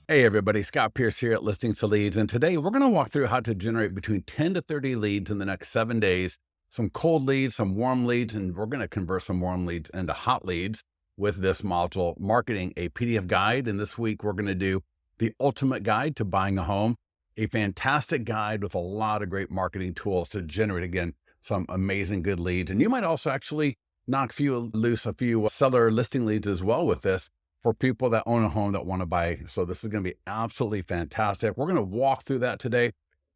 Hey everybody, Scott Pierce here at Listings to Leads, and today we're going to walk through how to generate between 10 to 30 leads in the next 7 days, some cold leads, some warm leads, and we're going to convert some warm leads into hot leads with this module, Marketing a PDF Guide. And this week we're going to do the ultimate guide to buying a home, a fantastic guide with a lot of great marketing tools to generate, again, some amazing good leads. And you might also actually knock loose a few seller listing leads as well with this, for people that own a home that want to buy. So this is going to be absolutely fantastic. We're going to walk through that today.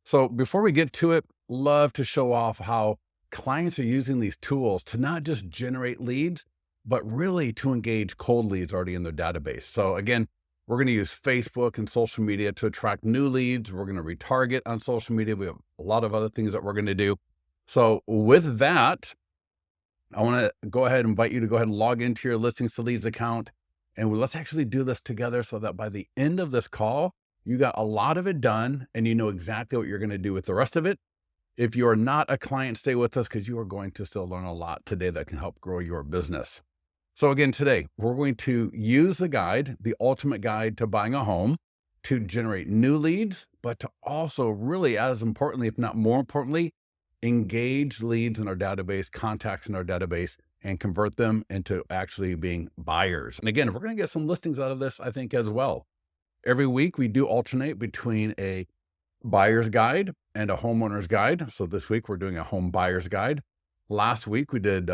So before we get to it, love to show off how clients are using these tools to not just generate leads, but really to engage cold leads already in their database. So again, we're going to use Facebook and social media to attract new leads. We're going to retarget on social media. We have a lot of other things that we're going to do. So with that, I want to go ahead and invite you to go ahead and log into your Listings to Leads account. And let's actually do this together so that by the end of this call, you got a lot of it done and you know exactly what you're going to do with the rest of it. If you are not a client, stay with us because you are going to still learn a lot today that can help grow your business. So again, today, we're going to use the guide, the ultimate guide to buying a home, to generate new leads, but to also really, as importantly, if not more importantly, engage leads in our database, contacts in our database, and convert them into actually being buyers. And again, we're going to get some listings out of this, I think, as well. Every week we do alternate between a buyer's guide and a homeowner's guide. So this week we're doing a home buyer's guide. Last week we did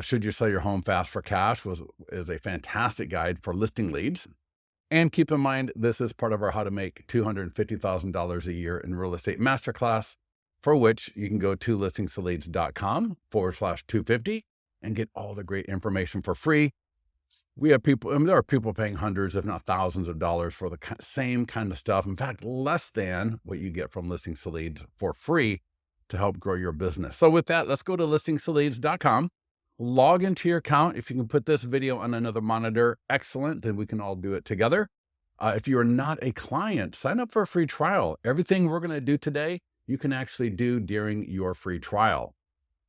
Should You Sell Your Home Fast for Cash is a fantastic guide for listing leads. And keep in mind, this is part of our How to Make $250,000 a Year in Real Estate Masterclass, for which you can go to listingstoleads.com/250 and get all the great information for free. We have people, there are people paying hundreds, if not thousands of dollars for the same kind of stuff. In fact, less than what you get from Listings to Leads for free to help grow your business. So with that, let's go to listingstoleads.com, log into your account. If you can put this video on another monitor, excellent. Then we can all do it together. If you are not a client, sign up for a free trial. Everything we're going to do today, you can actually do during your free trial.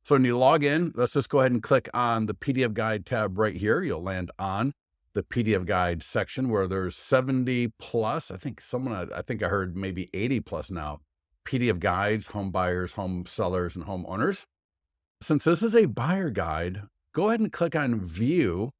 So when you log in, let's just go ahead and click on the PDF Guide tab right here. You'll land on the PDF Guide section where there's 70 plus, I think I heard maybe 80 plus now, PDF guides, home buyers, home sellers, and homeowners. Since this is a buyer guide, go ahead and click on View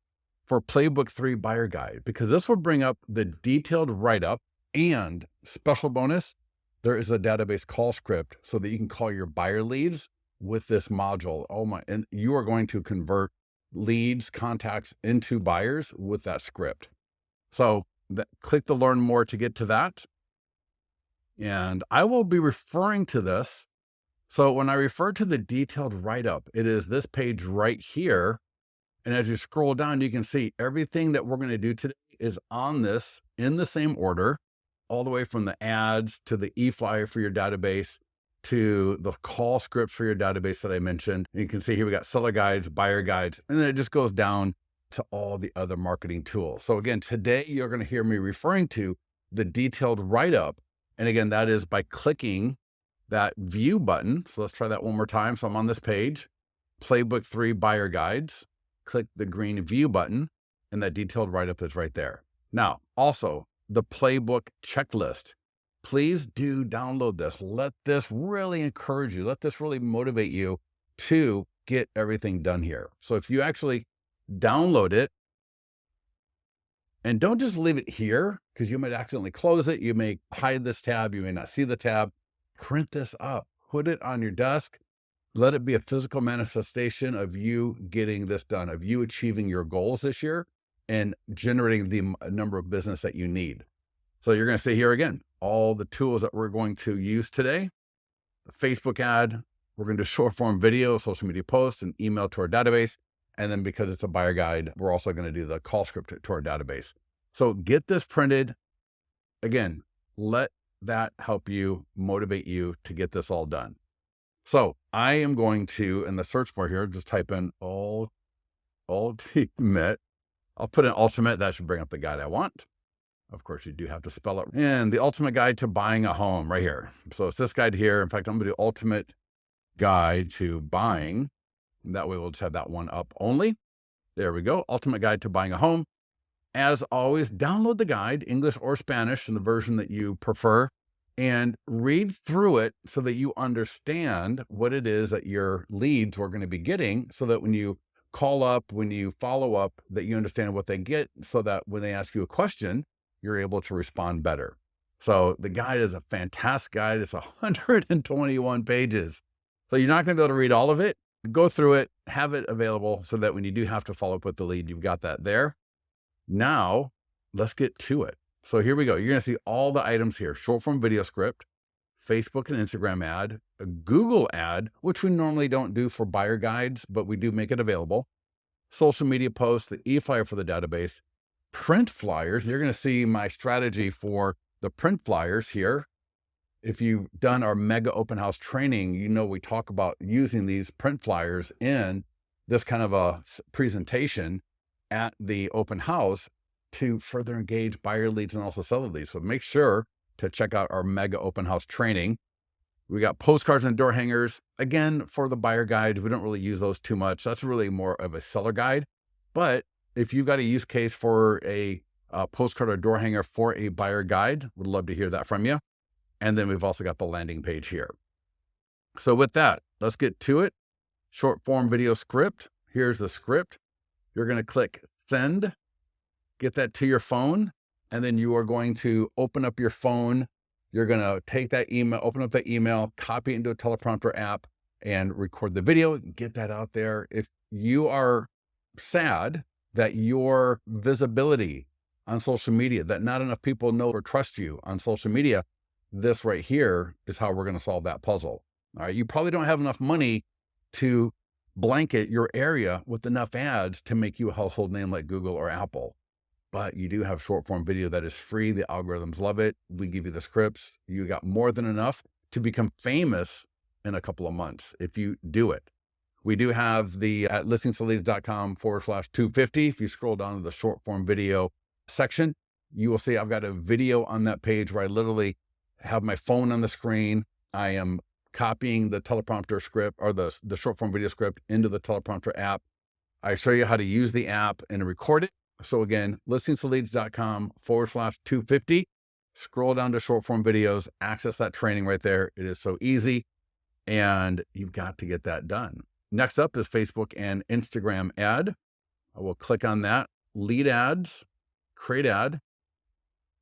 for Playbook 3 Buyer Guide, because this will bring up the detailed write-up, and special bonus, there is a database call script so that you can call your buyer leads with this module. And you are going to convert leads, contacts into buyers with that script. So click the Learn More to get to that. And I will be referring to this. So when I refer to the detailed write-up, it is this page right here. And as you scroll down, you can see everything that we're going to do today is on this in the same order, all the way from the ads to the e-flyer for your database, to the call scripts for your database that I mentioned. And you can see here we got seller guides, buyer guides, and then it just goes down to all the other marketing tools. So again, today you're going to hear me referring to the detailed write-up. And again, that is by clicking that View button. So let's try that one more time. So I'm on this page, Playbook 3 Buyer Guides. Click the green View button, and that detailed write-up is right there. Now, also the Playbook checklist. Please do download this. Let this really encourage you. Let this really motivate you to get everything done here. So if you actually download it, and don't just leave it here, because you might accidentally close it. You may hide this tab. You may not see the tab. Print this up, put it on your desk. Let it be a physical manifestation of you getting this done, of you achieving your goals this year and generating the number of business that you need. So you're going to see here again, all the tools that we're going to use today: the Facebook ad, we're going to do short form video, social media posts, and email to our database. And then because it's a buyer guide, we're also going to do the call script to our database. So get this printed. Again, let that help you, motivate you to get this all done. So I am going to, in the search bar here, just type in ultimate. I'll put in ultimate. That should bring up the guide I want. Of course, you do have to spell it. And the ultimate guide to buying a home right here. So it's this guide here. In fact, I'm going to do ultimate guide to buying That way we'll just have that one up only. There we go. Ultimate Guide to Buying a Home. As always, download the guide, English or Spanish, in the version that you prefer, and read through it so that you understand what it is that your leads are going to be getting, so that when you call up, when you follow up, that you understand what they get, so that when they ask you a question, you're able to respond better. So the guide is a fantastic guide. It's 121 pages. So you're not going to be able to read all of it. Go through it, have it available so that when you do have to follow up with the lead, you've got that there. Now, let's get to it. So here we go. You're going to see all the items here: short form video script, Facebook and Instagram ad, a Google ad, which we normally don't do for buyer guides, but we do make it available, social media posts, the e-flyer for the database, print flyers. You're going to see my strategy for the print flyers here. If you've done our mega open house training, you know we talk about using these print flyers in this kind of a presentation at the open house to further engage buyer leads and also seller leads. So make sure to check out our mega open house training. We got postcards and door hangers. Again, for the buyer guide, we don't really use those too much. That's really more of a seller guide. But if you've got a use case for a postcard or door hanger for a buyer guide, would love to hear that from you. And then we've also got the landing page here. So with that, let's get to it. Short form video script. Here's the script. You're going to click send, get that to your phone, and then you are going to open up your phone. You're going to take that email, open up that email, copy it into a teleprompter app, and record the video, get that out there. If you are sad that your visibility on social media, that not enough people know or trust you on social media, this right here is how we're going to solve that puzzle. All right. You probably don't have enough money to blanket your area with enough ads to make you a household name like Google or Apple, but you do have short form video that is free. The algorithms love it. We give you the scripts. You got more than enough to become famous in a couple of months if you do it. We do have the at listingsleads.com/250. If you scroll down to the short form video section, you will see I've got a video on that page where I literally have my phone on the screen. I am copying the teleprompter script or the short form video script into the teleprompter app. I show you how to use the app and record it. So again, listingsleads.com/250. Scroll down to short form videos, access that training right there. It is so easy, and you've got to get that done. Next up is Facebook and Instagram ad. I will click on that. Lead ads, create ad.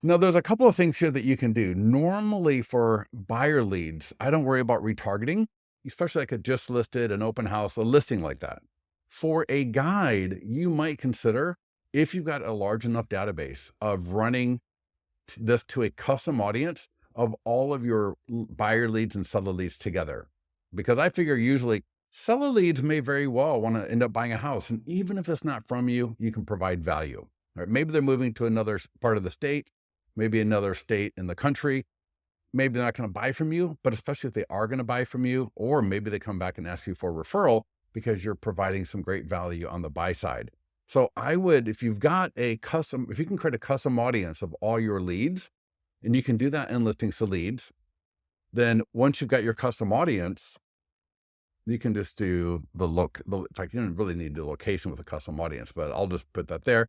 Now, there's a couple of things here that you can do. Normally for buyer leads, I don't worry about retargeting, especially like a just listed, an open house, a listing like that. For a guide, you might consider, if you've got a large enough database, of running this to a custom audience of all of your buyer leads and seller leads together. Because I figure usually seller leads may very well want to end up buying a house. And even if it's not from you, you can provide value. Right? Maybe they're moving to another part of the state, maybe another state in the country. Maybe they're not going to buy from you, but especially if they are going to buy from you, or maybe they come back and ask you for a referral because you're providing some great value on the buy side. So I would, if you've got a custom, if you can create a custom audience of all your leads, and you can do that in Listings to Leads, then once you've got your custom audience, you can just do in fact, you don't really need the location with a custom audience, but I'll just put that there.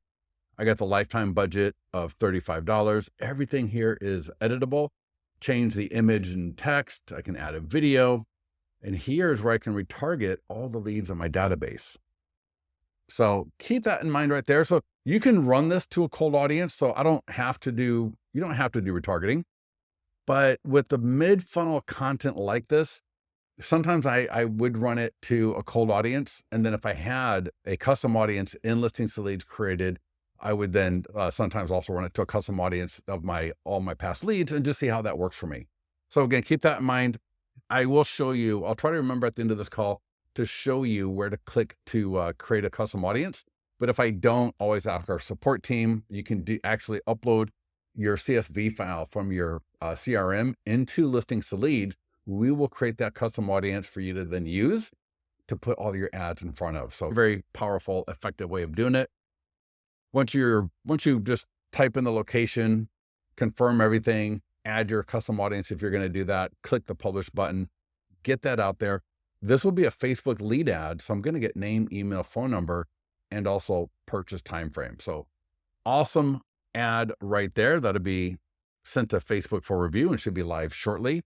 I got the lifetime budget of $35. Everything here is editable. Change the image and text. I can add a video. And here's where I can retarget all the leads on my database. So keep that in mind right there. So you can run this to a cold audience. So you don't have to do retargeting. But with the mid-funnel content like this, sometimes I would run it to a cold audience. And then if I had a custom audience in Listings to Leads created, I would then sometimes also run it to a custom audience of all my past leads and just see how that works for me. So again, keep that in mind. I will show you, I'll try to remember at the end of this call to show you where to click to create a custom audience. But if I don't, always ask our support team. You can actually upload your CSV file from your CRM into Listings to Leads. We will create that custom audience for you to then use to put all your ads in front of. So very powerful, effective way of doing it. Once you just type in the location, confirm everything, add your custom audience if you're going to do that, click the publish button, get that out there. This will be a Facebook lead ad. So I'm going to get name, email, phone number, and also purchase time frame. So awesome ad right there. That'll be sent to Facebook for review and should be live shortly.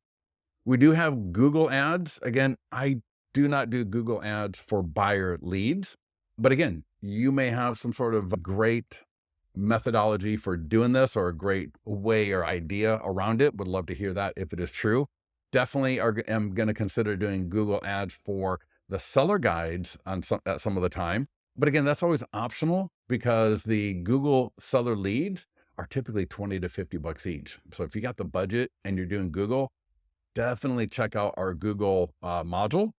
We do have Google ads. Again, I do not do Google ads for buyer leads, but again, you may have some sort of great methodology for doing this or a great way or idea around it. Would love to hear that if it is true. Definitely am going to consider doing Google ads for the seller guides at some of the time. But again, that's always optional because the Google seller leads are typically 20 to 50 bucks each. So if you got the budget and you're doing Google, definitely check out our Google module.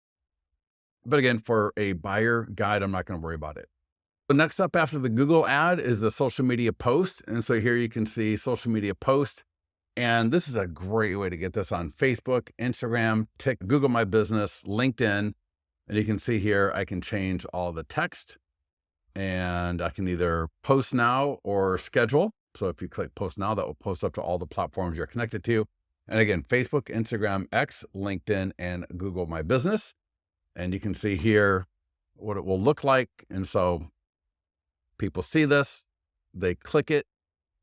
But again, for a buyer guide, I'm not going to worry about it. So next up after the Google ad is the social media post. And so here you can see social media post. And this is a great way to get this on Facebook, Instagram, Google My Business, LinkedIn. And you can see here, I can change all the text and I can either post now or schedule. So if you click post now, that will post up to all the platforms you're connected to. And again, Facebook, Instagram, X, LinkedIn, and Google My Business. And you can see here what it will look like. And so people see this, they click it,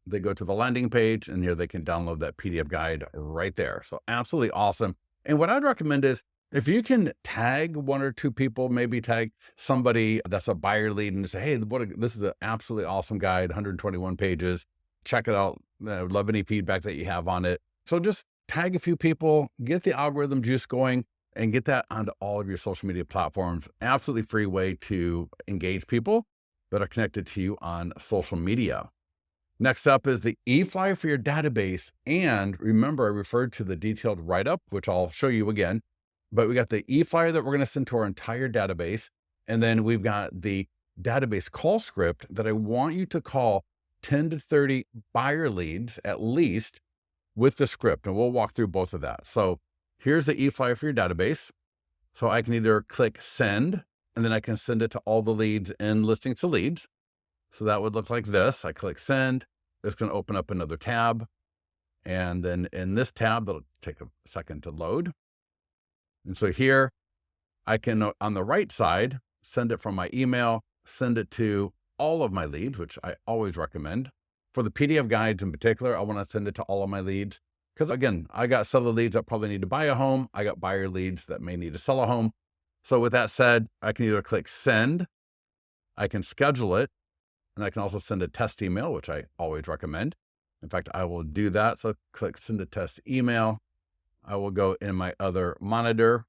they go to the landing page, and here they can download that PDF guide right there. So absolutely awesome. And what I'd recommend is if you can tag one or two people, maybe tag somebody that's a buyer lead and say, hey, this is an absolutely awesome guide, 121 pages. Check it out. I would love any feedback that you have on it. So just tag a few people, get the algorithm juice going, and get that onto all of your social media platforms. Absolutely free way to engage people that are connected to you on social media. Next up is the e-flyer for your database. And remember, I referred to the detailed write-up, which I'll show you again, but we got the e-flyer that we're going to send to our entire database. And then we've got the database call script that I want you to call 10 to 30 buyer leads at least with the script. And we'll walk through both of that. So here's the e-flyer for your database. So I can either click send, and then I can send it to all the leads in listings to leads. So that would look like this. I click send. It's going to open up another tab. And then in this tab, that'll take a second to load. And so here I can, on the right side, send it from my email, send it to all of my leads, which I always recommend. For the PDF guides in particular, I want to send it to all of my leads. Because again, I got seller leads that probably need to buy a home. I got buyer leads that may need to sell a home. So with that said, I can either click send, I can schedule it, and I can also send a test email, which I always recommend. In fact, I will do that. So click send a test email. I will go in my other monitor.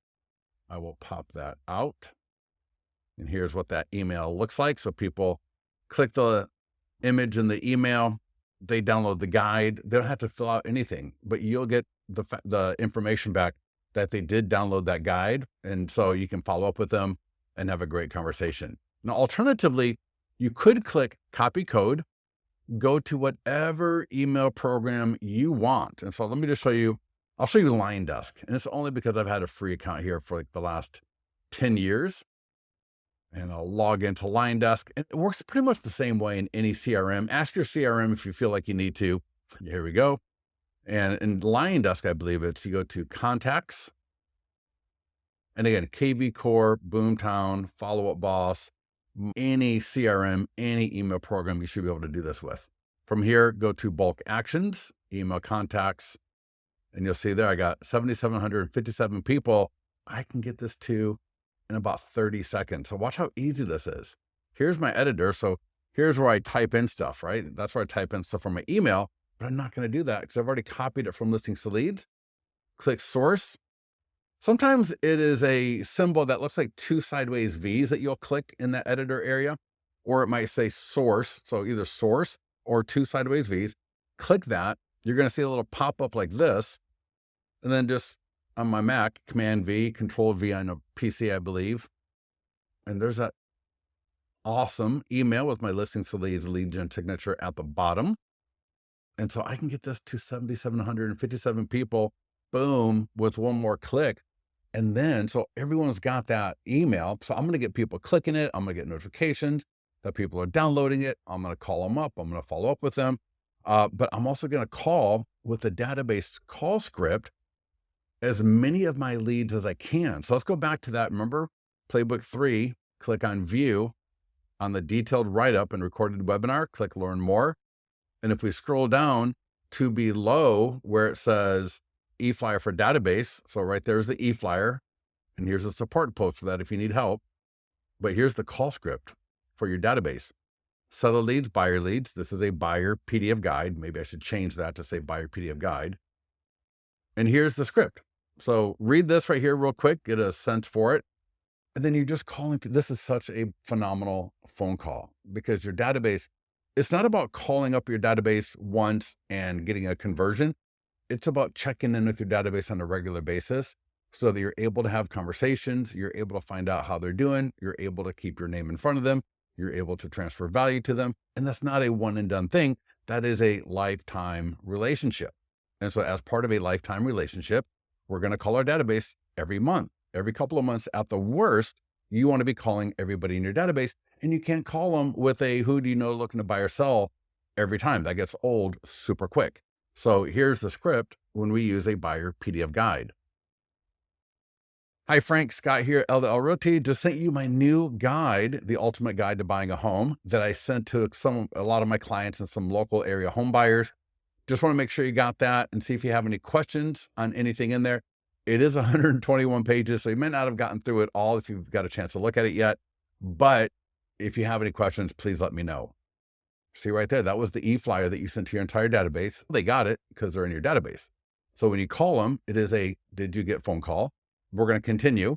I will pop that out. And here's what that email looks like. So people click the image in the email, they download the guide. They don't have to fill out anything, but you'll get the information back that they did download that guide. And so you can follow up with them and have a great conversation. Now, alternatively, you could click copy code, go to whatever email program you want. And so let me just show you, I'll show you Line Desk. And it's only because I've had a free account here for like the last 10 years. And I'll log into Line Desk. It works pretty much the same way in any CRM. Ask your CRM if you feel like you need to. Here we go. And in Line Desk, I believe it's, you go to contacts. And again, KV Core, Boomtown, Follow Up Boss, any CRM, any email program, you should be able to do this with. From here, go to bulk actions, email contacts, and you'll see there, I got 7,757 people. I can get this to in about 30 seconds. So watch how easy this is. Here's my editor. So here's where I type in stuff, right? That's where I type in stuff from my email, but I'm not going to do that because I've already copied it from listings to leads. Click source. Sometimes it is a symbol that looks like two sideways V's that you'll click in that editor area, or it might say source. So either source or two sideways V's. Click that. You're going to see a little pop-up like this. And then just on my Mac, Command V, Control V on a PC, I believe. And there's that awesome email with my listings to leads lead gen signature at the bottom. And so I can get this to 7,757 people, boom, with one more click. And then, so everyone's got that email. So I'm going to get people clicking it. I'm going to get notifications that people are downloading it. I'm going to call them up. I'm going to follow up with them. But I'm also going to call with the database call script as many of my leads as I can. So let's go back to that. Remember, Playbook 3, click on View on the detailed write-up and recorded webinar, click Learn More. And if we scroll down to below where it says eFlyer for database, so right there's the eFlyer, and here's a support post for that if you need help. But here's the call script for your database. Seller leads, buyer leads. This is a buyer PDF guide. Maybe I should change that to say buyer PDF guide. And here's the script. So read this right here real quick, get a sense for it. And then you're just calling. This is such a phenomenal phone call because your database, it's not about calling up your database once and getting a conversion. It's about checking in with your database on a regular basis so that you're able to have conversations. You're able to find out how they're doing. You're able to keep your name in front of them. You're able to transfer value to them. And that's not a one and done thing. That is a lifetime relationship. And so as part of a lifetime relationship, we're going to call our database every month, every couple of months at the worst. You want to be calling everybody in your database, and you can't call them with a who do you know looking to buy or sell every time. That gets old super quick. So here's the script when we use a buyer PDF guide. Hi, Frank, Scott here, LDL Realty. Just sent you my new guide, The Ultimate Guide to Buying a Home, that I sent to a lot of my clients and some local area home buyers. Just want to make sure you got that and see if you have any questions on anything in there. It is 121 pages, so you may not have gotten through it all if you've got a chance to look at it yet. But if you have any questions, please let me know. See right there, that was the e-flyer that you sent to your entire database. They got it because they're in your database. So when you call them, it is a did you get phone call. We're going to continue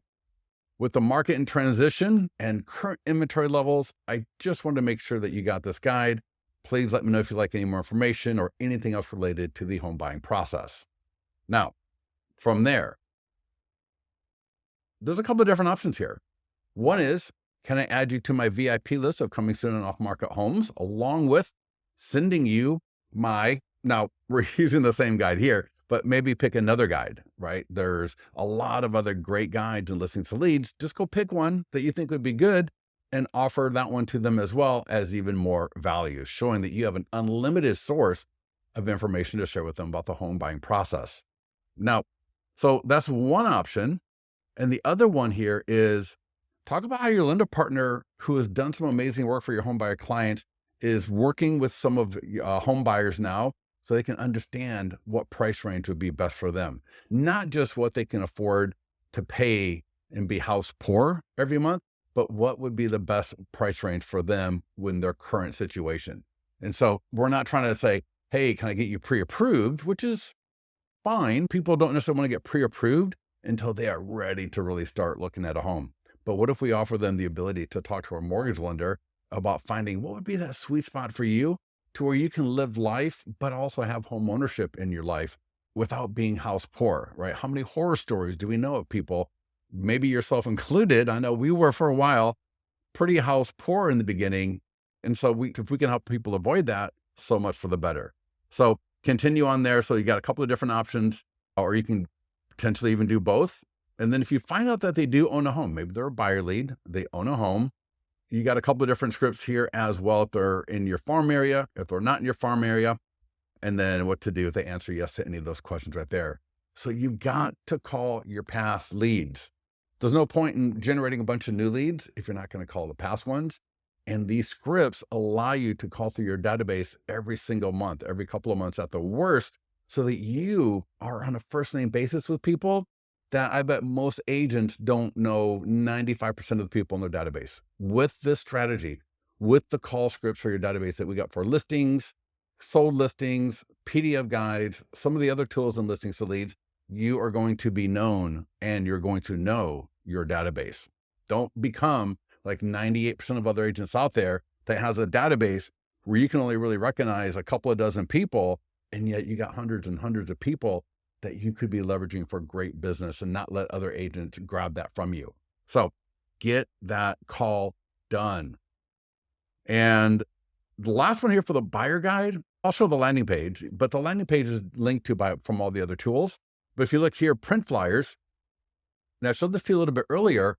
with the market in transition and current inventory levels. I just wanted to make sure that you got this guide. Please let me know if you'd like any more information or anything else related to the home buying process. Now, from there, there's a couple of different options here. One is, can I add you to my VIP list of coming soon and off-market homes, along with sending you now we're using the same guide here, but maybe pick another guide, right? There's a lot of other great guides and listings to leads. Just go pick one that you think would be good and offer that one to them as well as even more value, showing that you have an unlimited source of information to share with them about the home buying process. Now, so that's one option. And the other one here is talk about how your lender partner who has done some amazing work for your home buyer clients is working with some of home buyers now so they can understand what price range would be best for them. Not just what they can afford to pay and be house poor every month, but what would be the best price range for them in their current situation. And so we're not trying to say, hey, can I get you pre-approved, which is fine. People don't necessarily want to get pre-approved until they are ready to really start looking at a home. But what if we offer them the ability to talk to our mortgage lender about finding what would be that sweet spot for you to where you can live life, but also have home ownership in your life without being house poor, right? How many horror stories do we know of people, maybe yourself included? I know we were for a while pretty house poor in the beginning. And so if we can help people avoid that, so much for the better. So continue on there. So you got a couple of different options, or you can potentially even do both. And then if you find out that they do own a home, maybe they're a buyer lead, they own a home, you got a couple of different scripts here as well. If they're in your farm area, if they're not in your farm area, and then what to do if they answer yes to any of those questions right there. So you've got to call your past leads. There's no point in generating a bunch of new leads if you're not going to call the past ones. And these scripts allow you to call through your database every single month, every couple of months at the worst, so that you are on a first name basis with people that I bet most agents don't know 95% of the people in their database. With this strategy, with the call scripts for your database that we got for listings, sold listings, PDF guides, some of the other tools and listings to leads, you are going to be known and you're going to know your database. Don't become like 98% of other agents out there that has a database where you can only really recognize a couple of dozen people, and yet you got hundreds and hundreds of people that you could be leveraging for great business and not let other agents grab that from you. So get that call done. And the last one here for the buyer guide, I'll show the landing page, but the landing page is linked to from all the other tools. But if you look here, print flyers, and I showed this to you a little bit earlier.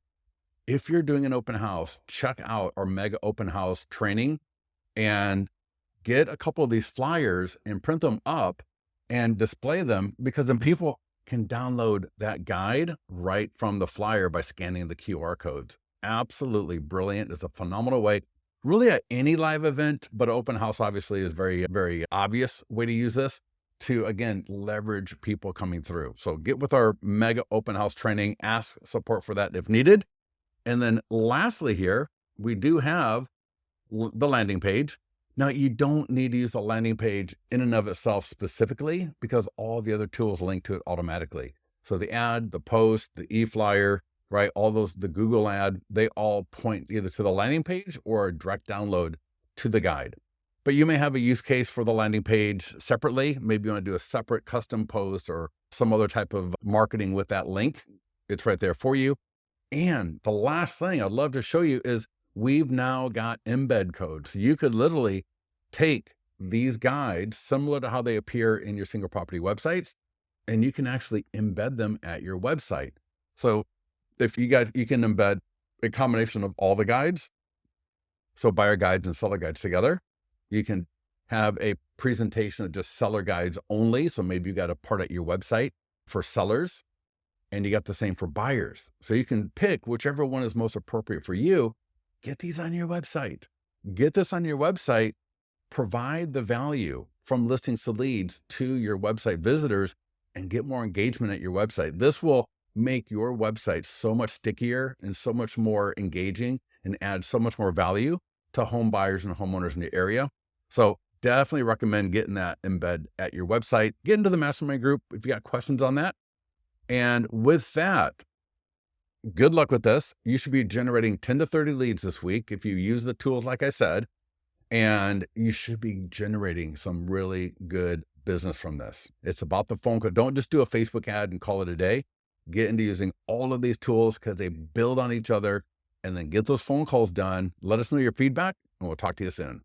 If you're doing an open house, check out our mega open house training and get a couple of these flyers and print them up and display them, because then people can download that guide right from the flyer by scanning the QR codes. Absolutely brilliant. It's a phenomenal way. Really at any live event, but open house obviously is very obvious way to use this to, again, leverage people coming through. So get with our mega open house training, ask support for that if needed. And then lastly here, we do have the landing page. Now, you don't need to use the landing page in and of itself specifically because all the other tools link to it automatically. So the ad, the post, the e-flyer, right? All those, the Google ad, they all point either to the landing page or a direct download to the guide. But you may have a use case for the landing page separately. Maybe you want to do a separate custom post or some other type of marketing with that link. It's right there for you. And the last thing I'd love to show you is we've now got embed codes. So you could literally take these guides similar to how they appear in your single property websites, and you can actually embed them at your website. So if you can embed a combination of all the guides. So buyer guides and seller guides together. You can have a presentation of just seller guides only. So maybe you got a part at your website for sellers, and you got the same for buyers. So you can pick whichever one is most appropriate for you. Get these on your website. Get this on your website. Provide the value from listings to leads to your website visitors and get more engagement at your website. This will make your website so much stickier and so much more engaging and add so much more value to home buyers and homeowners in the area. So definitely recommend getting that embed at your website. Get into the mastermind group if you got questions on that. And with that, good luck with this. You should be generating 10 to 30 leads this week if you use the tools like I said, and you should be generating some really good business from this. It's about the phone call. Don't just do a Facebook ad and call it a day. Get into using all of these tools because they build on each other, and then get those phone calls done. Let us know your feedback, and we'll talk to you soon.